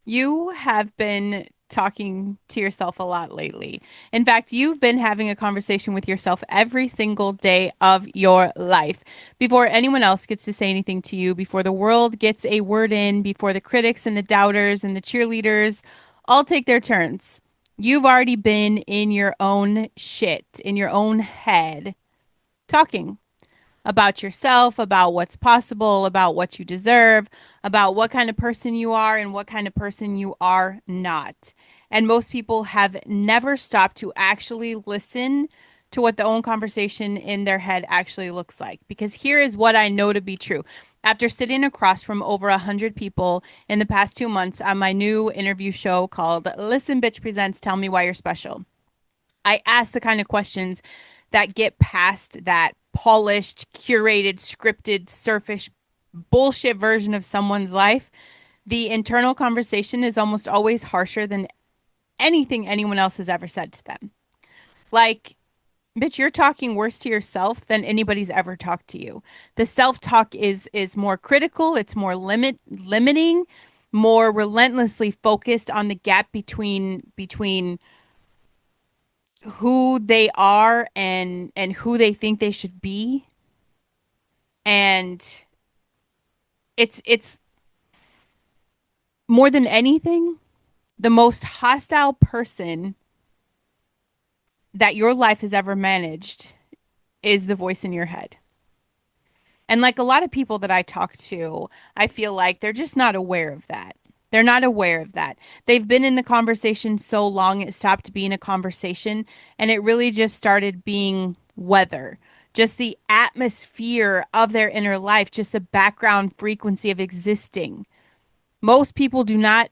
You have been talking to yourself a lot lately. In fact, you've been having a conversation with yourself every single day of your life. Before anyone else gets to say anything to you, before the world gets a word in, before the critics and the doubters and the cheerleaders all take their turns, you've already been in your own shit, in your own head, talking about yourself, about what's possible, about what you deserve, about what kind of person you are and what kind of person you are not. And most people have never stopped to actually listen to what the own conversation in their head actually looks like. Because here is what I know to be true. After sitting across from over 100 people in the past 2 months on my new interview show called Listen Bitch Presents Tell Me Why You're Special, I ask the kind of questions that get past that polished, curated, scripted, surface bullshit version of someone's life. The internal conversation is almost always harsher than anything anyone else has ever said to them. Like, bitch, you're talking worse to yourself than anybody's ever talked to you. The self-talk is more critical, it's more limiting, more relentlessly focused on the gap between who they are and who they think they should be, and it's more than anything the most hostile person that your life has ever managed is the voice in your head. And like a lot of people that I talk to, I feel like they're just not aware of that. They're not aware of that. They've been in the conversation so long, it stopped being a conversation and it really just started being weather. Just the atmosphere of their inner life, just the background frequency of existing. Most people do not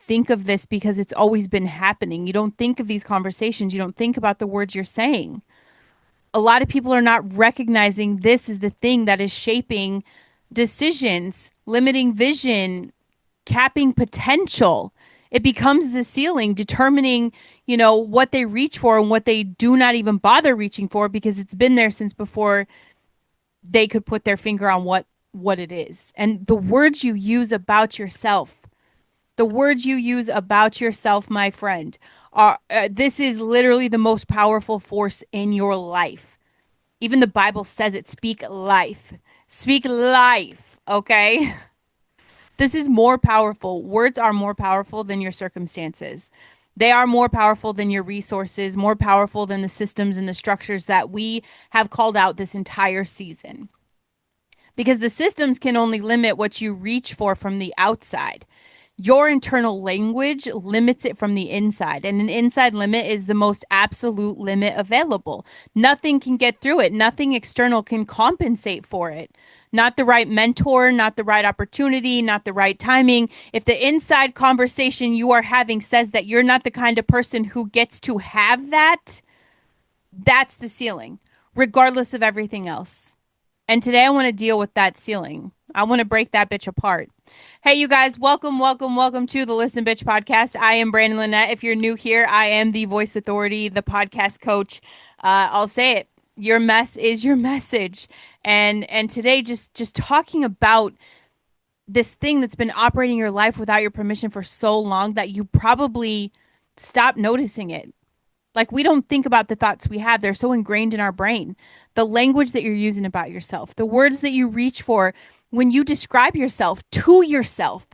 think of this because it's always been happening. You don't think of these conversations, you don't think about the words you're saying. A lot of people are not recognizing this is the thing that is shaping decisions, limiting vision, capping potential. It becomes the ceiling, determining, what they reach for and what they do not even bother reaching for because it's been there since before they could put their finger on what it is. And the words you use about yourself, the words you use about yourself, my friend, are this is literally the most powerful force in your life. Even the Bible says it. Speak life. Speak life. Okay. This is more powerful. Words are more powerful than your circumstances. They are more powerful than your resources, more powerful than the systems and the structures that we have called out this entire season. Because the systems can only limit what you reach for from the outside. Your internal language limits it from the inside, and an inside limit is the most absolute limit available. Nothing can get through it, nothing external can compensate for it. Not the right mentor, not the right opportunity, not the right timing. If the inside conversation you are having says that you're not the kind of person who gets to have that, that's the ceiling, regardless of everything else. And today I want to deal with that ceiling. I want to break that bitch apart. Hey, you guys, welcome, welcome, welcome to the Listen Bitch podcast. I am Brandon Lynette. If you're new here, I am the voice authority, the podcast coach. I'll say it. Your mess is your message. And today, just talking about this thing that's been operating your life without your permission for so long that you probably stopped noticing it. Like, we don't think about the thoughts we have. They're so ingrained in our brain. The language that you're using about yourself, the words that you reach for when you describe yourself to yourself,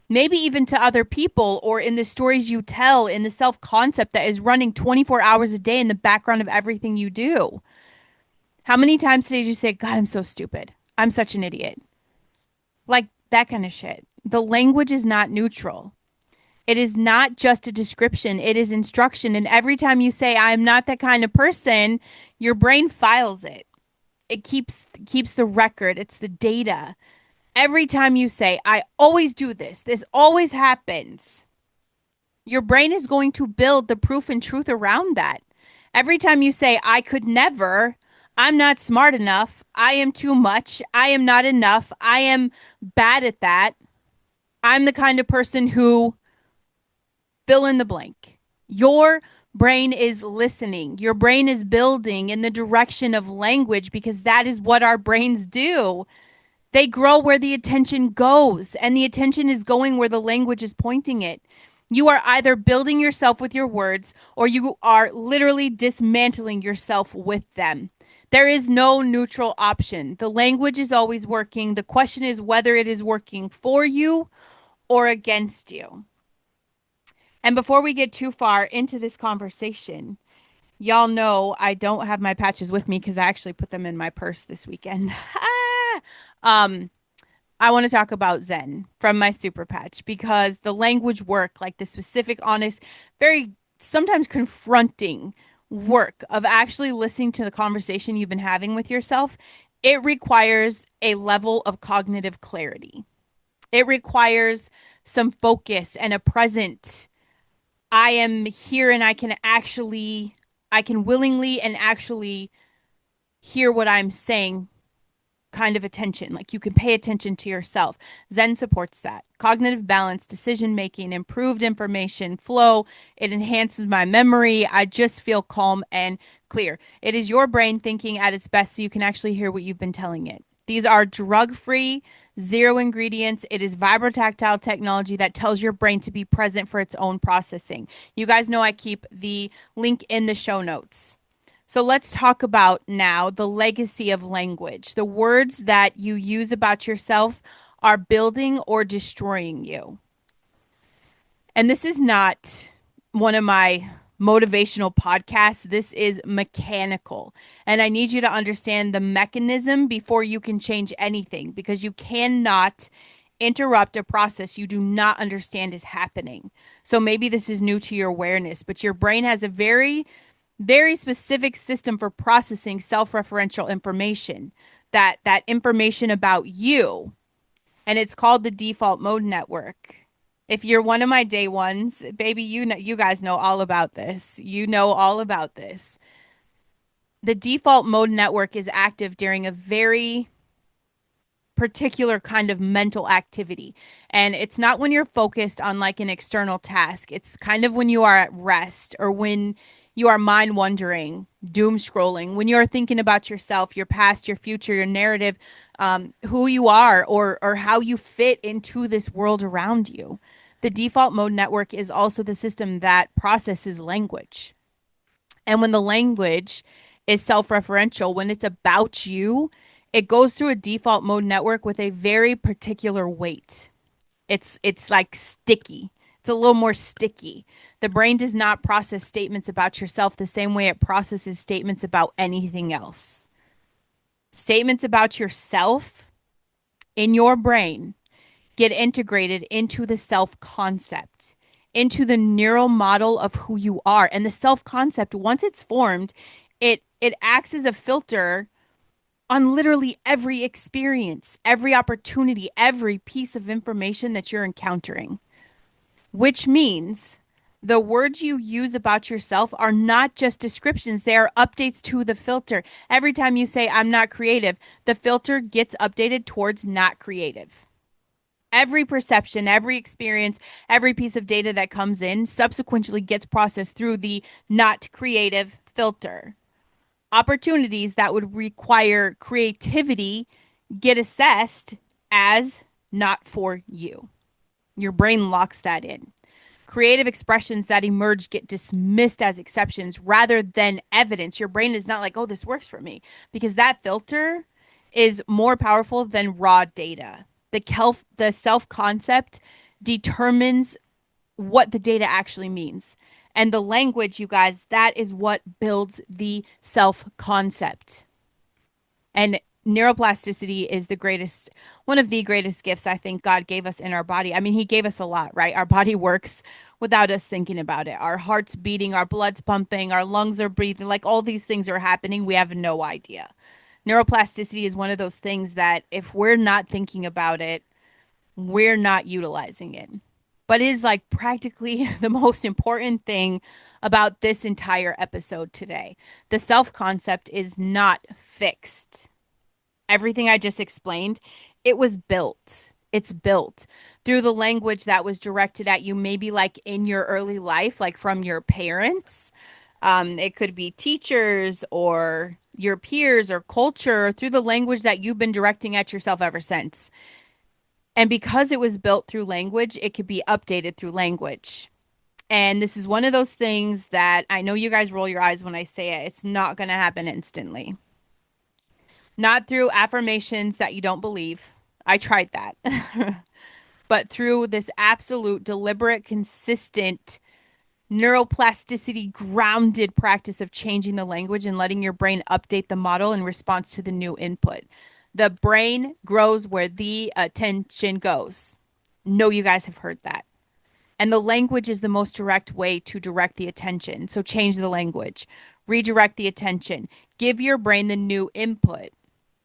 maybe even to other people, or in the stories you tell, in the self concept that is running 24 hours a day in the background of everything you do. How many times today did you say, God, I'm so stupid? I'm such an idiot. Like that kind of shit. The language is not neutral. It is not just a description, it is instruction. And every time you say, I'm not that kind of person, your brain files it. It keeps the record. It's the data. Every time you say, I always do this always happens, your brain is going to build the proof and truth around that. Every time you say, I could never, I'm not smart enough, I am too much, I am not enough, I am bad at that, I'm the kind of person who fill in the blank. Your brain is listening. Your brain is building in the direction of language because that is what our brains do. They grow where the attention goes, and the attention is going where the language is pointing it. You are either building yourself with your words or you are literally dismantling yourself with them. There is no neutral option. The language is always working. The question is whether it is working for you or against you. And before we get too far into this conversation, y'all know I don't have my patches with me because I actually put them in my purse this weekend. um, I want to talk about Zen from my super patch because the language work, like the specific, honest, very sometimes confronting work of actually listening to the conversation you've been having with yourself, it requires a level of cognitive clarity. It requires some focus and a present. I am here and I can willingly and actually hear what I'm saying kind of attention. Like you can pay attention to yourself. Zen supports that. Cognitive balance, decision making, improved information flow. It enhances my memory. I just feel calm and clear. It is your brain thinking at its best so you can actually hear what you've been telling it. These are drug free, zero ingredients. It is vibrotactile technology that tells your brain to be present for its own processing. You guys know I keep the link in the show notes. So let's talk about now the legacy of language. The words that you use about yourself are building or destroying you. And this is not one of my motivational podcasts. This is mechanical. And I need you to understand the mechanism before you can change anything because you cannot interrupt a process you do not understand is happening. So maybe this is new to your awareness, but your brain has a very specific system for processing self-referential information, that information about you, and it's called the default mode network. If you're one of my day ones, baby, you guys know all about this. You know all about this. The default mode network is active during a very particular kind of mental activity. And it's not when you're focused on like an external task. It's kind of when you are at rest or when you are mind wandering, doom scrolling, when you're thinking about yourself, your past, your future, your narrative, who you are or how you fit into this world around you. The default mode network is also the system that processes language. And when the language is self referential, when it's about you, it goes through a default mode network with a very particular weight. It's like sticky. It's a little more sticky. The brain does not process statements about yourself the same way it processes statements about anything else. Statements about yourself in your brain get integrated into the self concept, into the neural model of who you are. And the self concept, once it's formed, it acts as a filter on literally every experience, every opportunity, every piece of information that you're encountering, which means the words you use about yourself are not just descriptions, they are updates to the filter. Every time you say, I'm not creative, the filter gets updated towards not creative. Every perception, every experience, every piece of data that comes in subsequently gets processed through the not creative filter. Opportunities that would require creativity get assessed as not for you. Your brain locks that in. Creative expressions that emerge get dismissed as exceptions rather than evidence. Your brain is not like, oh, this works for me, because that filter is more powerful than raw data. The self concept determines what the data actually means. And the language, you guys, that is what builds the self concept. And neuroplasticity is the greatest, one of the greatest gifts I think God gave us in our body. I mean, He gave us a lot, right? Our body works without us thinking about it. Our heart's beating, our blood's pumping, our lungs are breathing, like all these things are happening. We have no idea. Neuroplasticity is one of those things that if we're not thinking about it, we're not utilizing it. But it is like practically the most important thing about this entire episode today. The self concept is not fixed. Everything I just explained, it was built. It's built through the language that was directed at you, maybe like in your early life, like from your parents. It could be teachers or your peers or culture, through the language that you've been directing at yourself ever since. And because it was built through language, it could be updated through language. And this is one of those things that I know you guys roll your eyes when I say it. It's not going to happen instantly. Not through affirmations that you don't believe. I tried that. But through this absolute, deliberate, consistent, neuroplasticity grounded practice of changing the language and letting your brain update the model in response to the new input. The brain grows where the attention goes. No, you guys have heard that. And the language is the most direct way to direct the attention. So change the language, redirect the attention, give your brain the new input,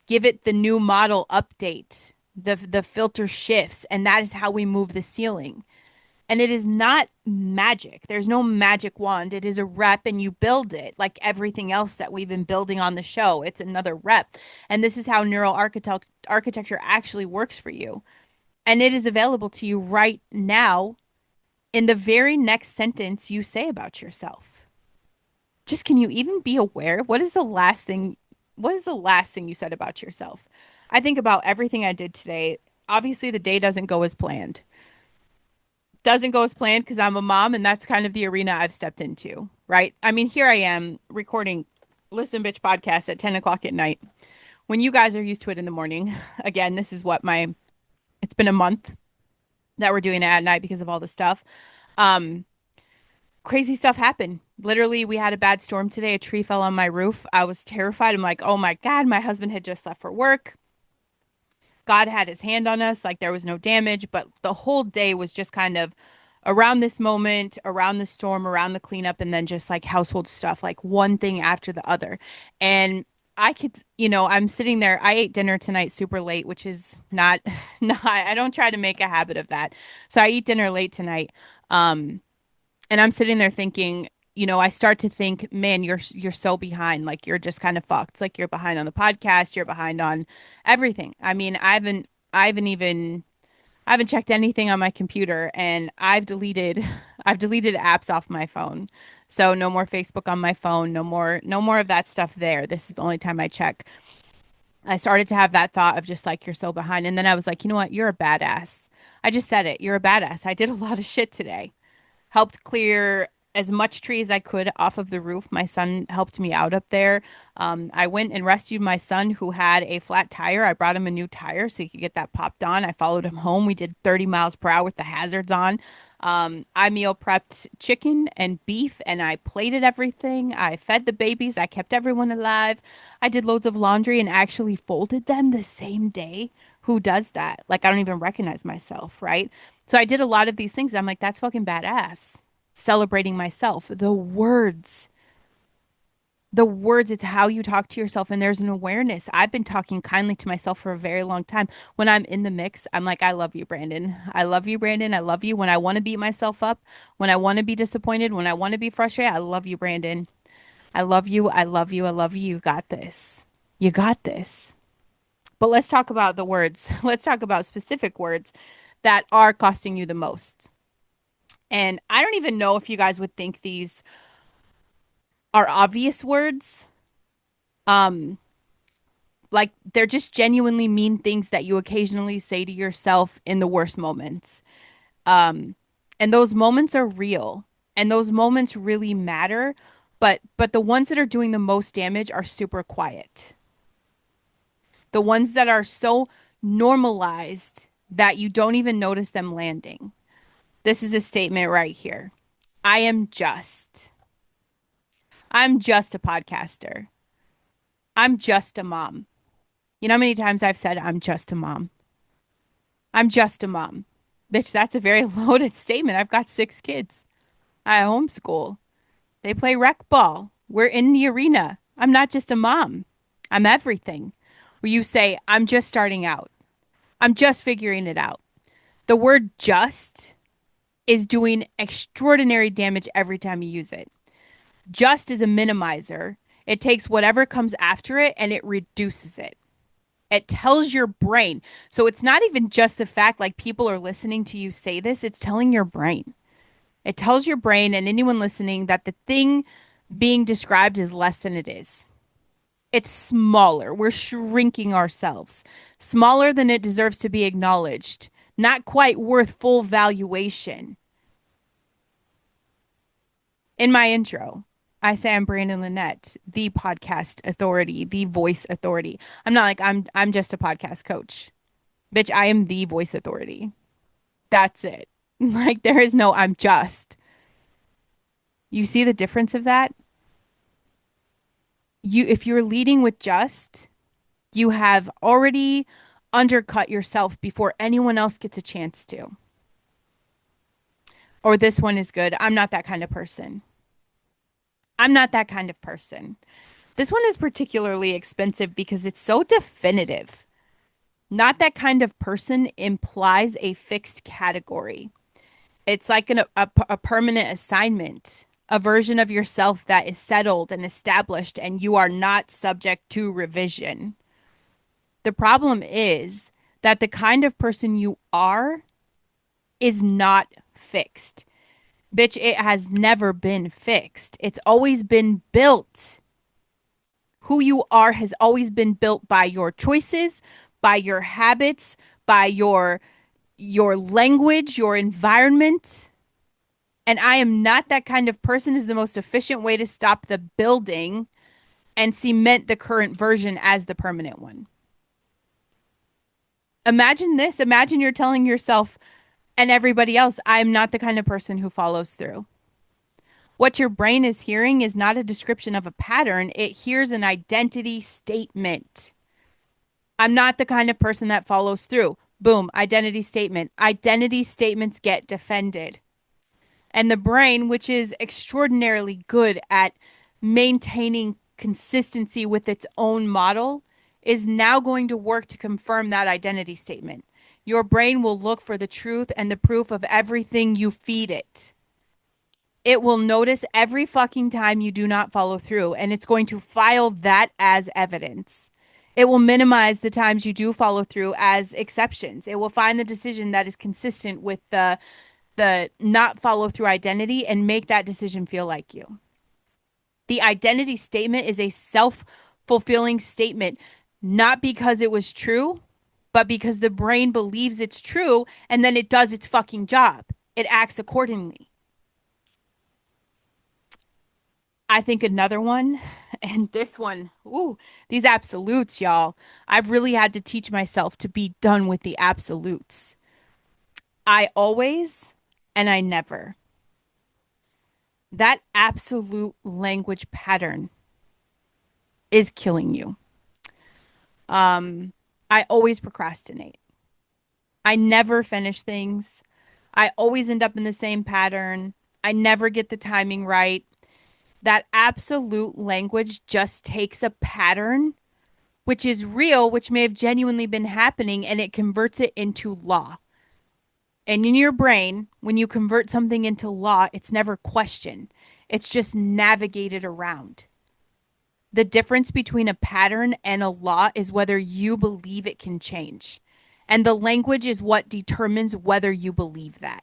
give it the new model update. The filter shifts, and that is how we move the ceiling. And it is not magic. There's no magic wand. It is a rep and you build it like everything else that we've been building on the show. It's another rep. And this is how neural architecture actually works for you. And it is available to you right now in the very next sentence you say about yourself. Just can you even be aware? What is the last thing you said about yourself? I think about everything I did today. Obviously, the day doesn't go as planned. Doesn't go as planned because I'm a mom and that's kind of the arena I've stepped into, right? I mean, here I am recording Listen Bitch podcast at 10 o'clock at night when you guys are used to it in the morning. Again, this is it's been a month that we're doing it at night because of all the stuff. Um, Crazy stuff happened. Literally, we had a bad storm today. A tree fell on my roof. I was terrified. I'm like, oh my God, my husband had just left for work. God had his hand on us, like there was no damage, but the whole day was just kind of around this moment, around the storm, around the cleanup, and then just like household stuff, like one thing after the other. And I could, I'm sitting there. I ate dinner tonight super late, which is not, not, I don't try to make a habit of that. So I eat dinner late tonight. Um, and I'm sitting there thinking, I start to think, man, you're so behind. Like you're just kind of fucked. Like you're behind on the podcast, you're behind on everything. I mean, I haven't checked anything on my computer and I've deleted apps off my phone. So no more Facebook on my phone, no more of that stuff there. This is the only time I check. I started to have that thought of just like you're so behind. And then I was like, you know what? You're a badass. I just said it. You're a badass. I did a lot of shit today. Helped clear as much tree as I could off of the roof. My son helped me out up there. I went and rescued my son who had a flat tire. I brought him a new tire so he could get that popped on. I followed him home. We did 30 miles per hour with the hazards on. I meal prepped chicken and beef and I plated everything. I fed the babies. I kept everyone alive. I did loads of laundry and actually folded them the same day. Who does that? Like, I don't even recognize myself, right? So I did a lot of these things. I'm like, that's fucking badass. Celebrating myself. The words, it's how you talk to yourself. And there's an awareness. I've been talking kindly to myself for a very long time. When I'm in the mix, I'm like, I love you, Brandon. I love you, Brandon. I love you. When I want to beat myself up, when I want to be disappointed, when I want to be frustrated, I love you, Brandon. I love you. I love you. I love you. You got this. You got this. But let's talk about the words. Let's talk about specific words that are costing you the most. And I don't even know if you guys would think these are obvious words. Um, like they're just genuinely mean things that you occasionally say to yourself in the worst moments. Um, and those moments are real. And those moments really matter, but the ones that are doing the most damage are super quiet. The ones that are so normalized that you don't even notice them landing. This is a statement right here. I am just. I'm just a podcaster. I'm just a mom. You know how many times I've said I'm just a mom? I'm just a mom. Bitch, that's a very loaded statement. I've got 6 kids. I homeschool. They play rec ball. We're in the arena. I'm not just a mom. I'm everything. Where you say, I'm just starting out. I'm just figuring it out. The word just is doing extraordinary damage every time you use it. Just is a minimizer. It takes whatever comes after it and it reduces it. It tells your brain. So it's not even just the fact like people are listening to you say this, it's telling your brain. It tells your brain and anyone listening that the thing being described is less than it is. It's smaller. We're shrinking ourselves. Smaller than it deserves to be acknowledged. Not quite worth full valuation. In my intro, I say I'm Brandon Lynette, the podcast authority, the voice authority. I'm not like I'm just a podcast coach. Bitch, I am the voice authority. That's it. Like there is no I'm just. You see the difference of that? You if you're leading with just, you have already undercut yourself before anyone else gets a chance to. Or this one is good. I'm not that kind of person. I'm not that kind of person. This one is particularly expensive because it's so definitive. Not that kind of person implies a fixed category. It's like a permanent assignment, a version of yourself that is settled and established, and you are not subject to revision. The problem is that the kind of person you are is not fixed. Bitch, it has never been fixed. It's always been built. Who you are has always been built by your choices, by your habits, by your language, your environment. And I am not that kind of person is the most efficient way to stop the building and cement the current version as the permanent one. Imagine this. Imagine you're telling yourself and everybody else, I'm not the kind of person who follows through. What your brain is hearing is not a description of a pattern, it hears an identity statement. I'm not the kind of person that follows through. Boom, identity statement. Identity statements get defended. And the brain, which is extraordinarily good at maintaining consistency with its own model, is now going to work to confirm that identity statement. Your brain will look for the truth and the proof of everything you feed it. It will notice every fucking time you do not follow through, and it's going to file that as evidence. It will minimize the times you do follow through as exceptions. It will find the decision that is consistent with the not follow through identity and make that decision feel like you. The identity statement is a self-fulfilling statement, not because it was true, but because the brain believes it's true and then it does its fucking job. It acts accordingly. I think another one, and this one, ooh, these absolutes, y'all. I've really had to teach myself to be done with the absolutes. I always and I never. That absolute language pattern is killing you. I always procrastinate. I never finish things. I always end up in the same pattern. I never get the timing right. That absolute language just takes a pattern, which is real, which may have genuinely been happening, and it converts it into law. And in your brain, when you convert something into law, it's never questioned. It's just navigated around. The difference between a pattern and a law is whether you believe it can change. And the language is what determines whether you believe that.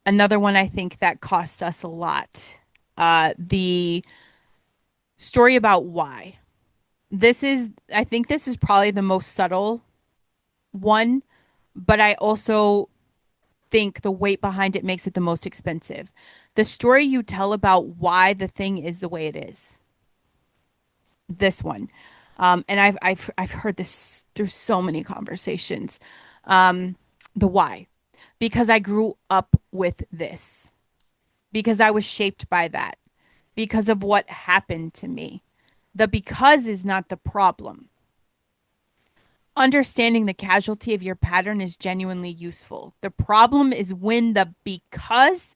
Another one I think that costs us a lot. The story about why. I think this is probably the most subtle one, but I also think the weight behind it makes it the most expensive. The story you tell about why the thing is the way it is. This one. And I've heard this through so many conversations. The why. Because I grew up with this. Because I was shaped by that. Because of what happened to me. The because is not the problem. Understanding the casualty of your pattern is genuinely useful. The problem is when the because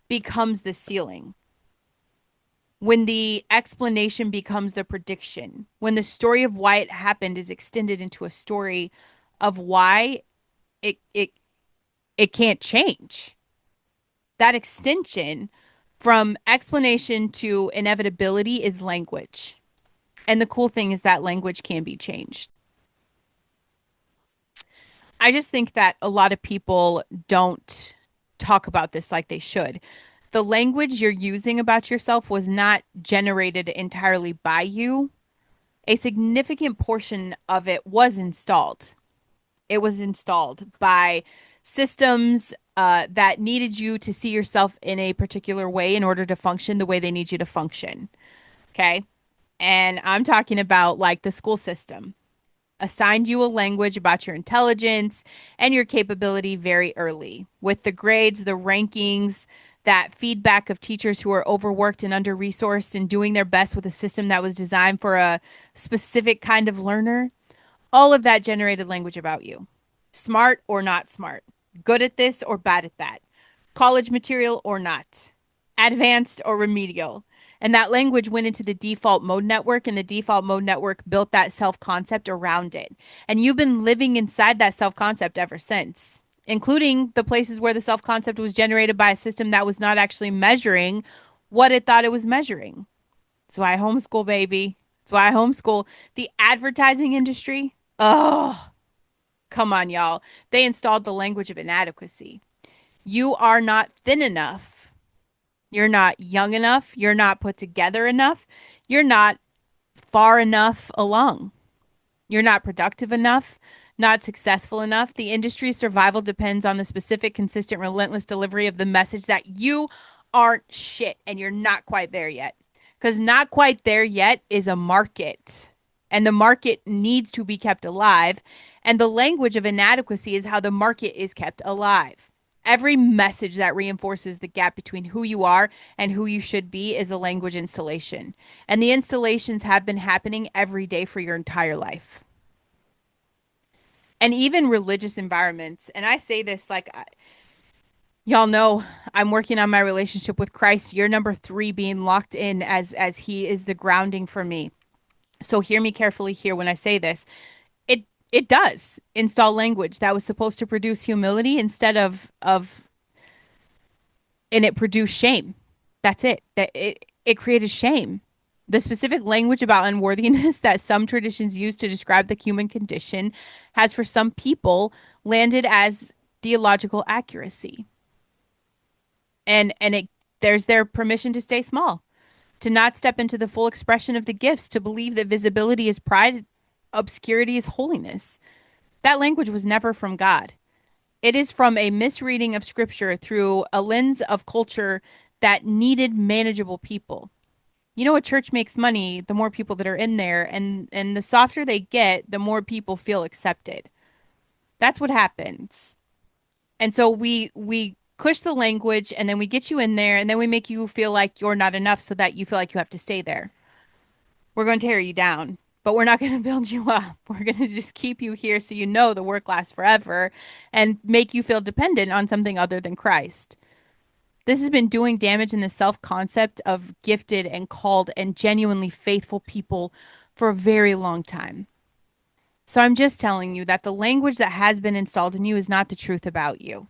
becomes the ceiling, when the explanation becomes the prediction, when the story of why it happened is extended into a story of why it it it can't change. That extension from explanation to inevitability is language. And the cool thing is that language can be changed. I just think that a lot of people don't talk about this like they should. The language you're using about yourself was not generated entirely by you. A significant portion of it was installed. It was installed by systems that needed you to see yourself in a particular way in order to function the way they need you to function. Okay. And I'm talking about like the school system assigned you a language about your intelligence and your capability very early with the grades, the rankings, that feedback of teachers who are overworked and under resourced and doing their best with a system that was designed for a specific kind of learner. All of that generated language about you. Smart or not smart, good at this or bad at that, college material or not, advanced or remedial. And that language went into the default mode network, and the default mode network built that self concept around it. And you've been living inside that self concept ever since, including the places where the self concept was generated by a system that was not actually measuring what it thought it was measuring. That's why I homeschool, baby. That's why I homeschool. The advertising industry. Oh, come on, y'all. They installed the language of inadequacy. You are not thin enough. You're not young enough. You're not put together enough. You're not far enough along. You're not productive enough, not successful enough. The industry's survival depends on the specific, consistent, relentless delivery of the message that you aren't shit and you're not quite there yet. Because not quite there yet is a market, and the market needs to be kept alive. And the language of inadequacy is how the market is kept alive. Every message that reinforces the gap between who you are and who you should be is a language installation. And the installations have been happening every day for your entire life. And even religious environments. And I say this like, y'all know I'm working on my relationship with Christ. Year number 3 being locked in as he is the grounding for me. So hear me carefully here when I say this. It does install language that was supposed to produce humility instead of and it produced shame. That's it. It created shame. The specific language about unworthiness that some traditions use to describe the human condition has for some people landed as theological accuracy. And it there's their permission to stay small, to not step into the full expression of the gifts, to believe that visibility is pride, obscurity is holiness. That language was never from God. It is from a misreading of scripture through a lens of culture that needed manageable people. You know, a church makes money the more people that are in there, and the softer they get, the more people feel accepted. That's what happens. And so we push the language, and then we get you in there, and then we make you feel like you're not enough so that you feel like you have to stay there. We're going to tear you down, but we're not going to build you up. We're going to just keep you here so you know the work lasts forever and make you feel dependent on something other than Christ. This has been doing damage in the self concept of gifted and called and genuinely faithful people for a very long time. So I'm just telling you that the language that has been installed in you is not the truth about you.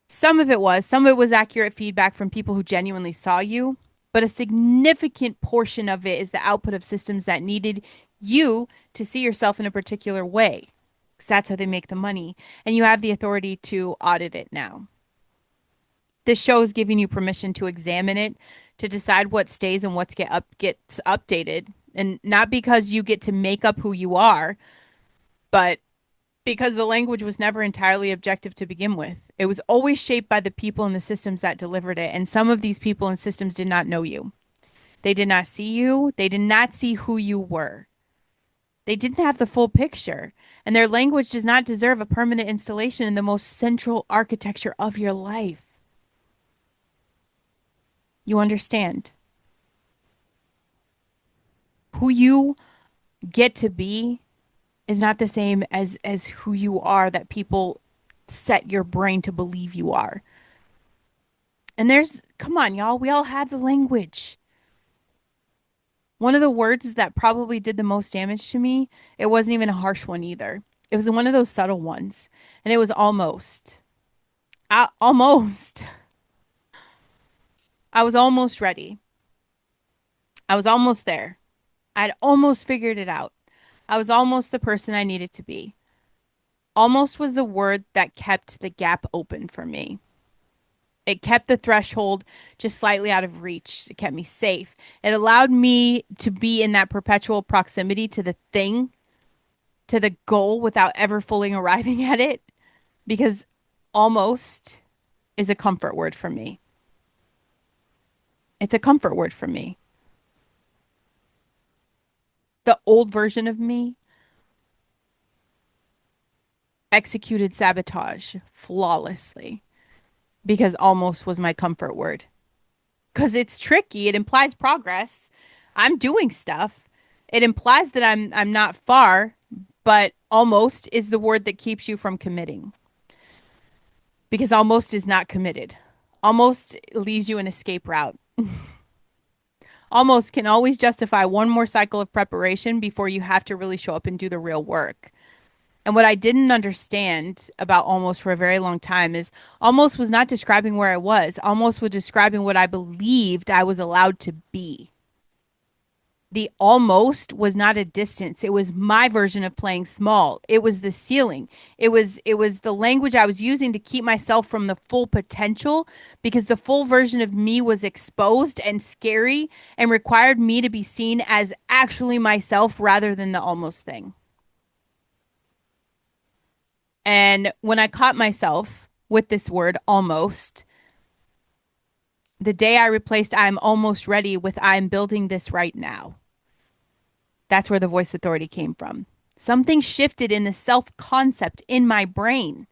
Some of it was accurate feedback from people who genuinely saw you, but a significant portion of it is the output of systems that needed you to see yourself in a particular way. Because that's how they make the money. And you have the authority to audit it now. This show is giving you permission to examine it, to decide what stays and gets updated. And not because you get to make up who you are, but because the language was never entirely objective to begin with. It was always shaped by the people and the systems that delivered it. And some of these people and systems did not know you. They did not see you. They did not see who you were. They didn't have the full picture. And their language does not deserve a permanent installation in the most central architecture of your life. You understand? Who you get to be is not the same as who you are that people set your brain to believe you are. And come on, y'all, we all have the language. One of the words that probably did the most damage to me, it wasn't even a harsh one either. It was one of those subtle ones, and it was almost. Almost. I was almost ready. I was almost there. I'd almost figured it out. I was almost the person I needed to be. Almost was the word that kept the gap open for me. It kept the threshold just slightly out of reach. It kept me safe. It allowed me to be in that perpetual proximity to the thing, to the goal without ever fully arriving at it because almost is a comfort word for me. It's a comfort word for me. The old version of me executed sabotage flawlessly because almost was my comfort word. Because it's tricky. It implies progress. I'm doing stuff. It implies that I'm not far, but almost is the word that keeps you from committing. Because almost is not committed. Almost leaves you an escape route. Almost can always justify one more cycle of preparation before you have to really show up and do the real work. And what I didn't understand about almost for a very long time is almost was not describing where I was, almost was describing what I believed I was allowed to be. The almost was not a distance. It was my version of playing small. It was the ceiling. It was the language I was using to keep myself from the full potential because the full version of me was exposed and scary and required me to be seen as actually myself rather than the almost thing. And when I caught myself with this word almost, the day I replaced I'm almost ready with I'm building this right now. That's where the voice authority came from. Something shifted in the self concept in my brain.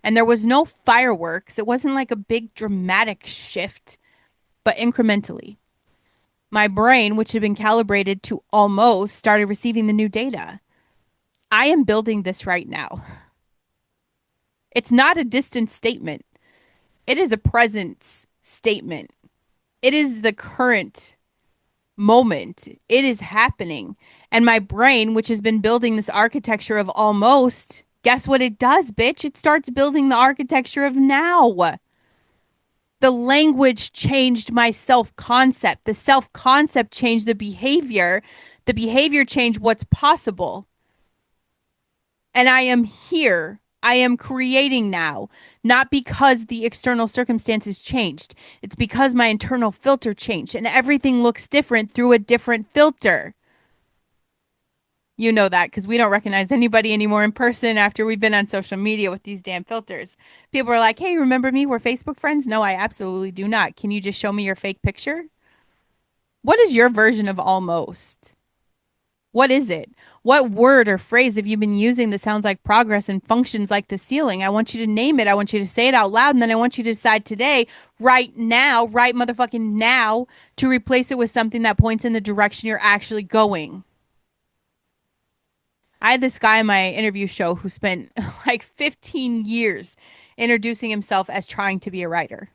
And there was no fireworks. It wasn't like a big dramatic shift, but incrementally. My brain, which had been calibrated to almost, started receiving the new data. I am building this right now. It's not a distant statement, it is a present statement. It is the current moment. It is happening. And my brain, which has been building this architecture of almost, guess what it does, bitch? It starts building the architecture of now. The language changed my self concept. The self concept changed the behavior. The behavior changed what's possible. And I am here. I am creating now, not because the external circumstances changed. It's because my internal filter changed and everything looks different through a different filter. You know that because we don't recognize anybody anymore in person after we've been on social media with these damn filters. People are like, hey, remember me? We're Facebook friends. No, I absolutely do not. Can you just show me your fake picture? What is your version of almost? What is it? What word or phrase have you been using that sounds like progress and functions like the ceiling? I want you to name it. I want you to say it out loud. And then I want you to decide today, right now, right motherfucking now, to replace it with something that points in the direction you're actually going. I had this guy on my interview show who spent like 15 years introducing himself as trying to be a writer.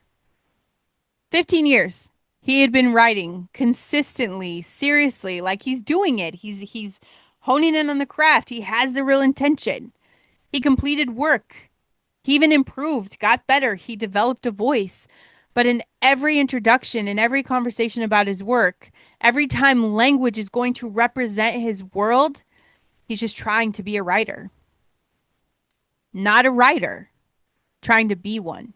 15 years. He had been writing consistently, seriously, like he's doing it. He's honing in on the craft. He has the real intention. He completed work. He even improved, got better. He developed a voice. But in every introduction, in every conversation about his work, every time language is going to represent his world, he's just trying to be a writer. Not a writer, trying to be one.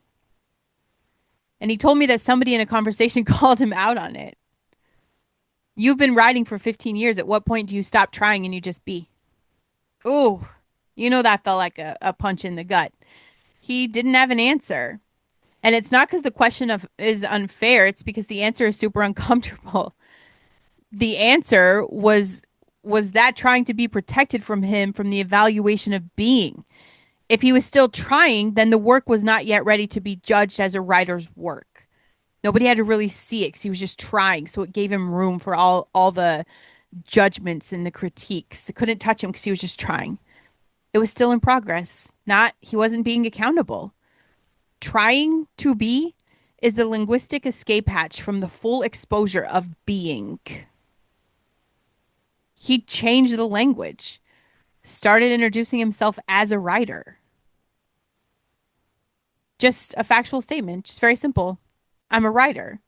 And he told me that somebody in a conversation called him out on it. You've been writing for 15 years. At what point do you stop trying and you just be? Ooh, that felt like a punch in the gut. He didn't have an answer. And it's not because the question of is unfair. It's because the answer is super uncomfortable. The answer was that trying to be protected from him from the evaluation of being. If he was still trying, then the work was not yet ready to be judged as a writer's work. Nobody had to really see it because he was just trying. So it gave him room for all the judgments and the critiques. It couldn't touch him because he was just trying. It was still in progress. He wasn't being accountable. Trying to be is the linguistic escape hatch from the full exposure of being. He changed the language, started introducing himself as a writer. Just a factual statement, just very simple. I'm a writer.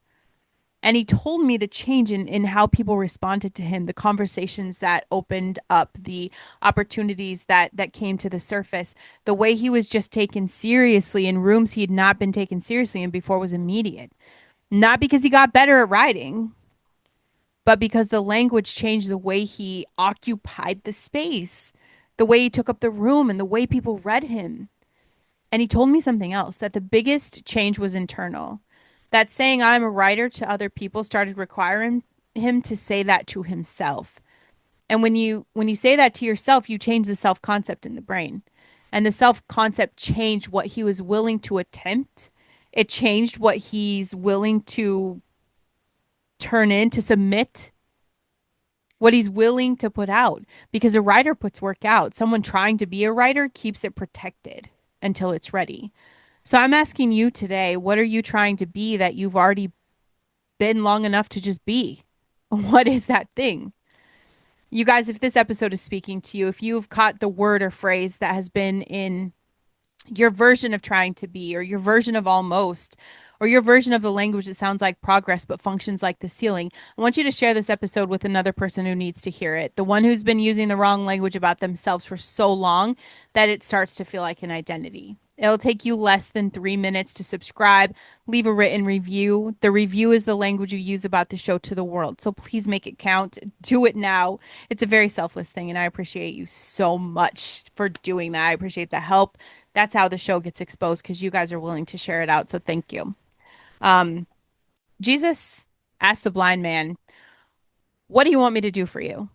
And he told me the change in how people responded to him, the conversations that opened up, the opportunities that came to the surface, the way he was just taken seriously in rooms he had not been taken seriously in before was immediate. Not because he got better at writing, but because the language changed the way he occupied the space, the way he took up the room, and the way people read him. And he told me something else, that the biggest change was internal. That saying I'm a writer to other people started requiring him to say that to himself. And when you say that to yourself, you change the self-concept in the brain. And the self-concept changed what he was willing to attempt. It changed what he's willing to turn in, to submit, what he's willing to put out. Because a writer puts work out. Someone trying to be a writer keeps it protected until it's ready. So I'm asking you today, what are you trying to be that you've already been long enough to just be? What is that thing? You guys, if this episode is speaking to you, if you've caught the word or phrase that has been in your version of trying to be, or your version of almost, or your version of the language that sounds like progress but functions like the ceiling, I want you to share this episode with another person who needs to hear it. The one who's been using the wrong language about themselves for so long that it starts to feel like an identity. It'll take you less than 3 minutes to subscribe, leave a written review. The review is the language you use about the show to the world. So please make it count. Do it now. It's a very selfless thing, and I appreciate you so much for doing that. I appreciate the help. That's how the show gets exposed, because you guys are willing to share it out. So thank you. Jesus asked the blind man, "What do you want me to do for you?"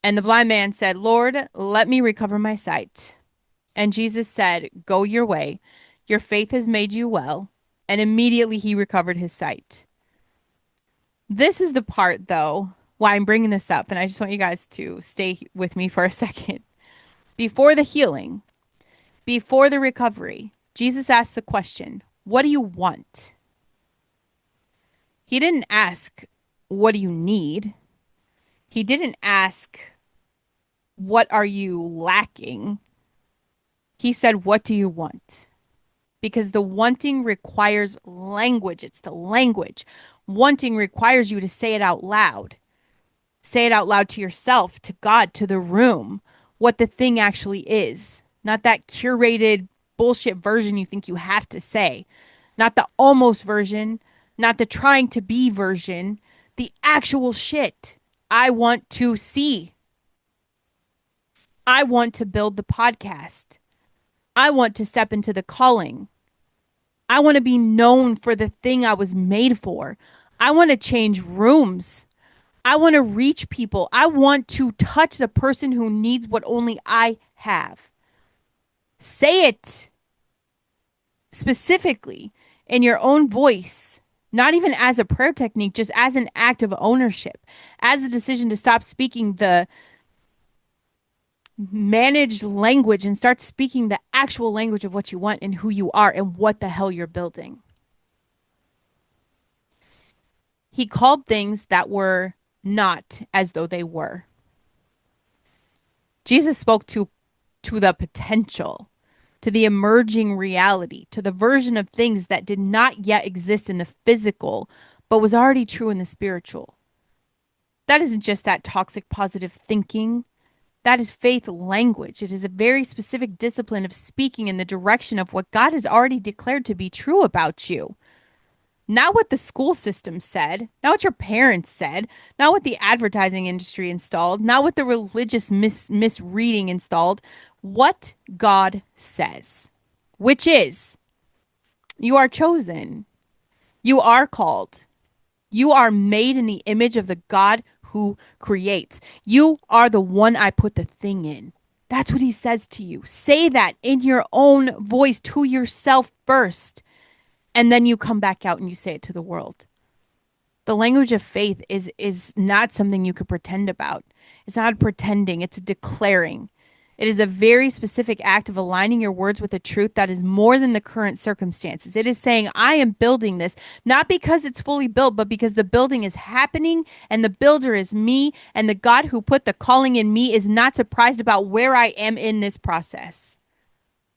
And the blind man said, "Lord, let me recover my sight." And Jesus said, "Go your way. Your faith has made you well." And immediately he recovered his sight. This is the part, though, why I'm bringing this up. And I just want you guys to stay with me for a second. Before the healing, before the recovery, Jesus asked the question, "What do you want?" He didn't ask, "What do you need?" He didn't ask, "What are you lacking?" He said, "What do you want?" Because the wanting requires language. It's the language. Wanting requires you to say it out loud. Say it out loud to yourself, to God, to the room, what the thing actually is. Not that curated bullshit version you think you have to say. Not the almost version, not the trying to be version, the actual shit. I want to see. I want to build the podcast. I want to step into the calling. I want to be known for the thing I was made for. I want to change rooms. I want to reach people. I want to touch the person who needs what only I have. Say it specifically in your own voice, not even as a prayer technique, just as an act of ownership, as a decision to stop speaking the managed language and start speaking the actual language of what you want and who you are and what the hell you're building. He called things that were not as though they were. Jesus spoke to the potential, to the emerging reality, to the version of things that did not yet exist in the physical, but was already true in the spiritual. That isn't just that toxic positive thinking. That is faith language. It is a very specific discipline of speaking in the direction of what God has already declared to be true about you. Not what the school system said, not what your parents said, not what the advertising industry installed, not what the religious misreading installed. What God says, which is, you are chosen, you are called, you are made in the image of the God who creates. You are the one I put the thing in. That's what he says to you. Say that in your own voice to yourself first. And then you come back out and you say it to the world. The language of faith is not something you could pretend about. It's not pretending, it's declaring. It is a very specific act of aligning your words with a truth that is more than the current circumstances. It is saying, I am building this, not because it's fully built, but because the building is happening and the builder is me, and the God who put the calling in me is not surprised about where I am in this process.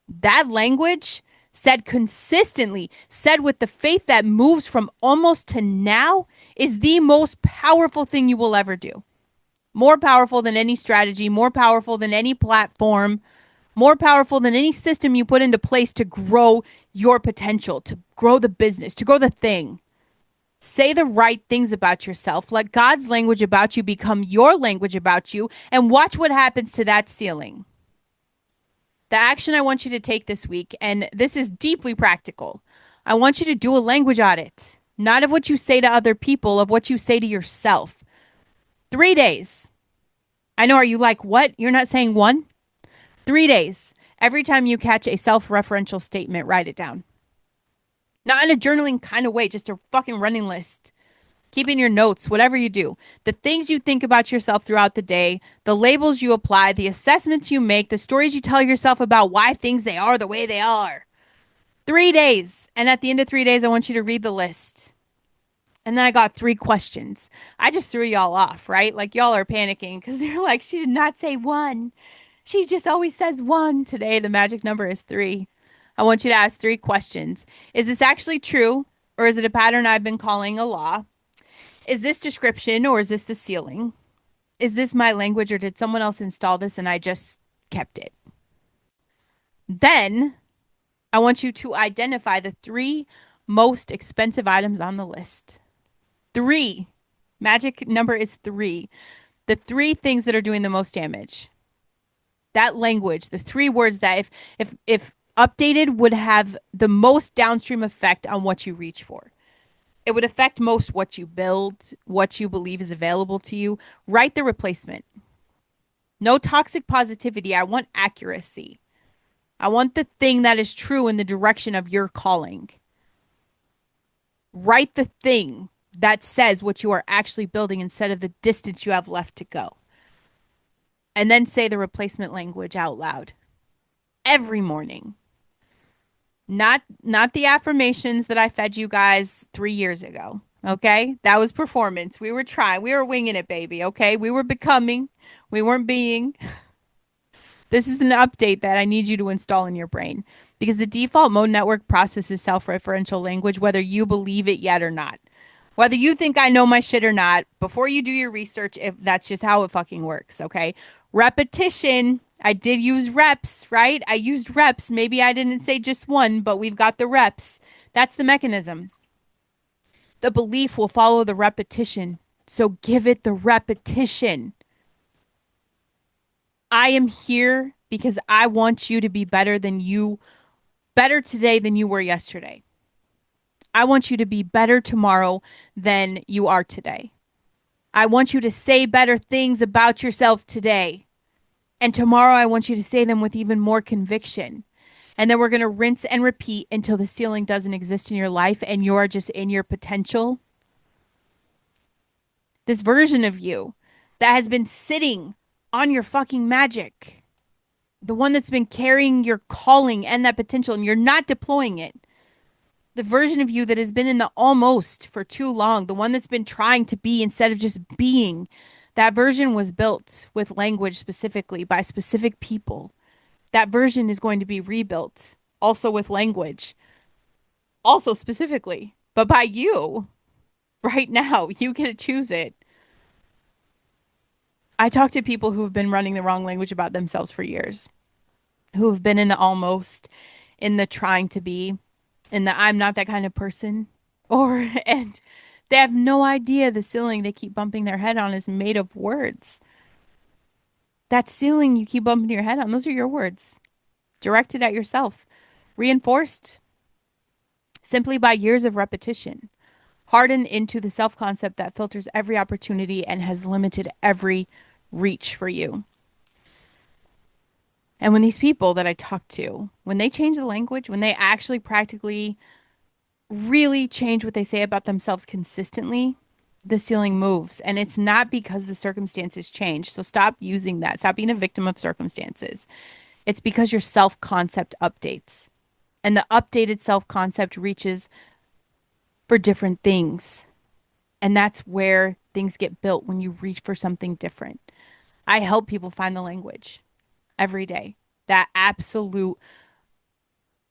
That language said consistently, said with the faith that moves from almost to now, is the most powerful thing you will ever do. More powerful than any strategy, more powerful than any platform, more powerful than any system you put into place to grow your potential, to grow the business, to grow the thing. Say the right things about yourself. Let God's language about you become your language about you, and watch what happens to that ceiling. The action I want you to take this week, and this is deeply practical, I want you to do a language audit, not of what you say to other people, of what you say to yourself. 3 days. I know, are you like, what? You're not saying one? 3 days. Every time you catch a self referential statement, write it down. Not in a journaling kind of way, just a fucking running list. Keeping your notes, whatever you do. The things you think about yourself throughout the day, the labels you apply, the assessments you make, the stories you tell yourself about why things they are the way they are. 3 days. And at the end of 3 days, I want you to read the list. And then I got 3 questions. I just threw y'all off, right? Like y'all are panicking because you're like, she did not say one. She just always says one. Today, the magic number is 3. I want you to ask 3 questions. Is this actually true? Or is it a pattern I've been calling a law? Is this description or is this the ceiling? Is this my language or did someone else install this and I just kept it? Then I want you to identify the 3 most expensive items on the list. 3. Magic number is 3. The 3 things that are doing the most damage. That language, the 3 words that if updated would have the most downstream effect on what you reach for. It would affect most what you build, what you believe is available to you. Write the replacement. No toxic positivity. I want accuracy. I want the thing that is true in the direction of your calling. Write the thing that says what you are actually building instead of the distance you have left to go. And then say the replacement language out loud every morning. Not the affirmations that I fed you guys 3 years ago. Okay? That was performance. We were trying. We were winging it, baby. Okay? We were becoming. We weren't being. This is an update that I need you to install in your brain because the default mode network processes self-referential language whether you believe it yet or not. Whether you think I know my shit or not, before you do your research, if that's just how it fucking works, okay? Repetition. I did use reps, right? I used reps. Maybe I didn't say just one, but we've got the reps. That's the mechanism. The belief will follow the repetition. So give it the repetition. I am here because I want you to be better today than you were yesterday. I want you to be better tomorrow than you are today. I want you to say better things about yourself today. And tomorrow, I want you to say them with even more conviction. And then we're going to rinse and repeat until the ceiling doesn't exist in your life and you're just in your potential. This version of you that has been sitting on your fucking magic, the one that's been carrying your calling and that potential, and you're not deploying it. The version of you that has been in the almost for too long, the one that's been trying to be instead of just being. That version was built with language specifically by specific people. That version is going to be rebuilt also with language, also specifically, but by you right now. You get to choose it. I talk to people who have been running the wrong language about themselves for years, who have been in the almost, in the trying to be, in the I'm not that kind of person, and they have no idea the ceiling they keep bumping their head on is made of words. That ceiling you keep bumping your head on, those are your words, directed at yourself, reinforced simply by years of repetition, hardened into the self concept that filters every opportunity and has limited every reach for you. And when these people that I talk to, when they change the language, when they actually practically really change what they say about themselves consistently, the ceiling moves. And it's not because the circumstances change. So stop using that. Stop being a victim of circumstances. It's because your self concept updates. And the updated self concept reaches for different things. And that's where things get built when you reach for something different. I help people find the language every day. That absolute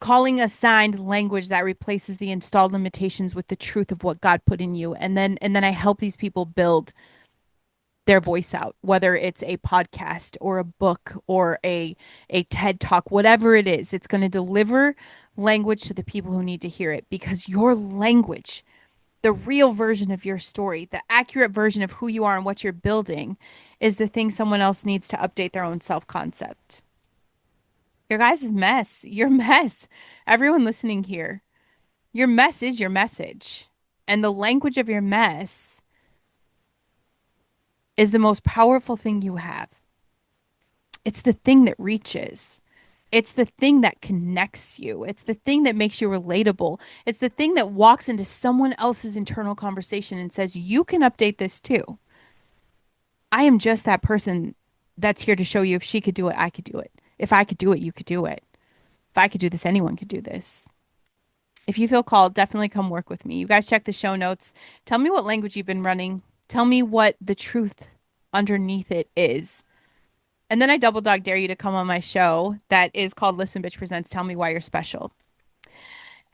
calling assigned language that replaces the installed limitations with the truth of what God put in you. And then I help these people build their voice out, whether it's a podcast or a book or a TED talk, whatever it is. It's going to deliver language to the people who need to hear it, because your language, the real version of your story, the accurate version of who you are and what you're building, is the thing someone else needs to update their own self-concept. Your guys' mess, your mess. Everyone listening here, your mess is your message. And the language of your mess is the most powerful thing you have. It's the thing that reaches. It's the thing that connects you. It's the thing that makes you relatable. It's the thing that walks into someone else's internal conversation and says, you can update this too. I am just that person that's here to show you if she could do it, I could do it. If I could do it, you could do it. If I could do this, anyone could do this. If you feel called, definitely come work with me. You guys check the show notes. Tell me what language you've been running. Tell me what the truth underneath it is. And then I double dog dare you to come on my show that is called Listen Bitch Presents Tell Me Why You're Special.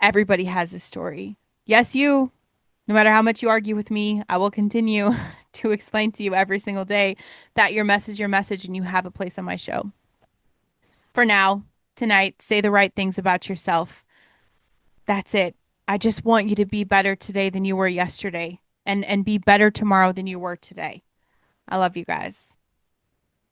Everybody has a story. Yes, you. No matter how much you argue with me, I will continue to explain to you every single day that your mess is your message and you have a place on my show. For now, tonight, say the right things about yourself. That's it. I just want you to be better today than you were yesterday, and be better tomorrow than you were today. I love you guys.